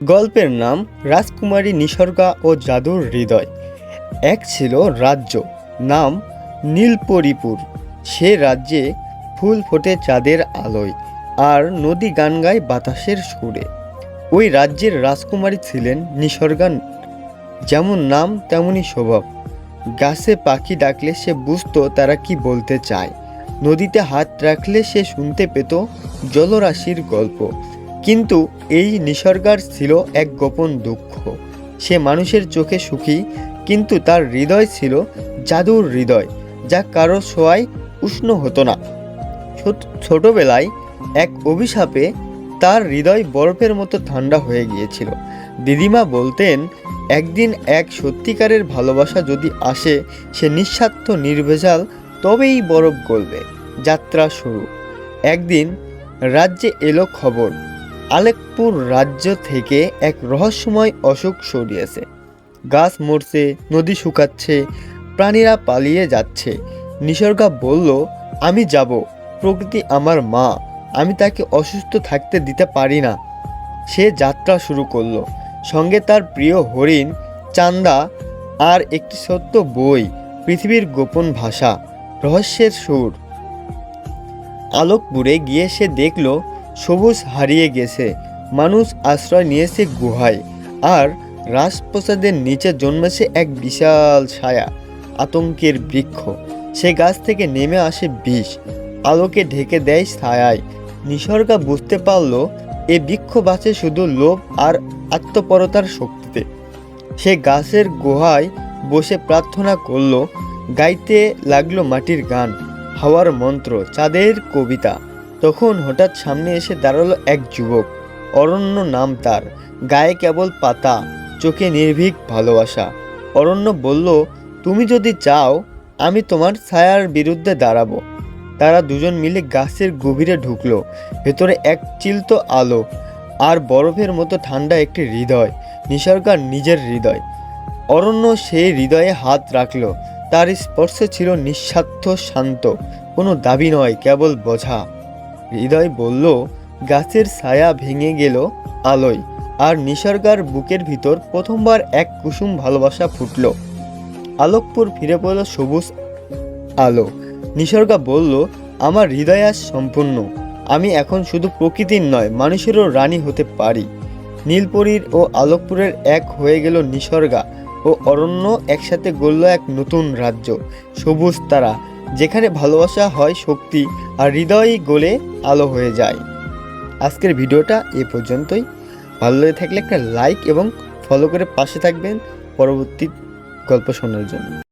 গল্পের নাম রাজকুমারী নিসর্গা ও জাদুর হৃদয়। এক ছিল রাজ্য, নাম নীলপরিপুর। সে রাজ্যে ফুল ফোটে চাঁদের আলোয়, আর নদী গান গায় বাতাসের সুরে। ওই রাজ্যের রাজকুমারী ছিলেন নিসর্গা। যেমন নাম তেমনই স্বভাব। গাছে পাখি ডাকলে সে বুঝতো তারা কি বলতে চায়। নদীতে হাত রাখলে সে শুনতে পেত জলরাশির গল্প। কিন্তু এই নিসর্গার ছিল এক গোপন দুঃখ। সে মানুষের চোখে সুখী, কিন্তু তার হৃদয় ছিল জাদুর হৃদয়, যা কারো ছোঁয়ায় উষ্ণ হতো না। ছোটবেলায় এক অভিশাপে তার হৃদয় বরফের মতো ঠান্ডা হয়ে গিয়েছিল। দিদিমা বলতেন, একদিন এক সত্যিকারের ভালোবাসা যদি আসে, সে নিঃস্বার্থ নির্ভেজাল, তবেই বরফ গলবে। যাত্রা শুরু। একদিন রাজ্যে এলো খবর, আলেকপুর রাজ্য থেকে এক রহস্যময় অসুখ ছড়িয়েছে। গাছ মরছে, নদী শুকাচ্ছে, প্রাণীরা পালিয়ে যাচ্ছে। নিসর্গা বলল, আমি যাব, প্রকৃতি আমার মা, আমি তাকে অসুস্থ থাকতে দিতে পারি না। সে যাত্রা শুরু করলো, সঙ্গে তার প্রিয় হরিণ, চান্দা আর একটি ছোট্ট বই, পৃথিবীর গোপন ভাষা, রহস্যের সুর। আলোকপুরে গিয়ে সে দেখল সবুজ হারিয়ে গেছে, মানুষ আশ্রয় নিয়েছে গুহায়, আর রাজপ্রাসাদের নিচে জন্মেছে এক বিশাল ছায়া, আতঙ্কের বৃক্ষ। সে গাছ থেকে নেমে আসে বিষ, আলোকে ঢেকে দেয় ছায়ায়। নিসর্গা বুঝতে পারল এ বৃক্ষ বাঁচে শুধু লোভ আর আত্মপরতার শক্তিতে। সে গাছের গুহায় বসে প্রার্থনা করল, গাইতে লাগলো মাটির গান, হাওয়ার মন্ত্র, চাঁদের কবিতা। তখন হঠাৎ সামনে এসে দাঁড়ালো এক যুবক। অরণ্য নাম তার, গায়ে কেবল পাতা, চোখে নির্ভীক ভালোবাসা। অরণ্য বলল, তুমি যদি চাও আমি তোমার ছায়ার বিরুদ্ধে দাঁড়াবো। তারা দুজন মিলে গাছের গভীরে ঢুকলো। ভেতরে এক চিলতো আলো, আর বরফের মতো ঠান্ডা একটি হৃদয়, নিসর্গার নিজের হৃদয়। অরণ্য সেই হৃদয়ে হাত রাখল। তার স্পর্শে ছিল নিঃস্বার্থ, শান্ত, কোনো দাবি নয়, কেবল বোঝা। হৃদয় বলল, গাছের ছায়া ভেঙে গেল আলোয়, আর নিসর্গার বুকের ভিতর প্রথমবার এক কুসুম ভালোবাসা ফুটল। আলোকপুর ফিরে পড়ল সবুজ আলো। নিসর্গা বলল, আমার হৃদয় আজ সম্পূর্ণ। আমি এখন শুধু প্রকৃতির নয়, মানুষেরও রানী হতে পারি। নীলপরীর ও আলোকপুরের এক হয়ে গেল নিসর্গা ও অরণ্য, একসাথে গড়ল এক নতুন রাজ্য, সবুজ তারা, যেখানে ভালোবাসা হয় শক্তি, আর হৃদয় গলে আলো হয়ে যায়। আজকের ভিডিওটা এ পর্যন্তই। ভালো লেগে থাকলে একটা লাইক এবং ফলো করে পাশে থাকবেন পরবর্তী গল্প শোনার জন্য।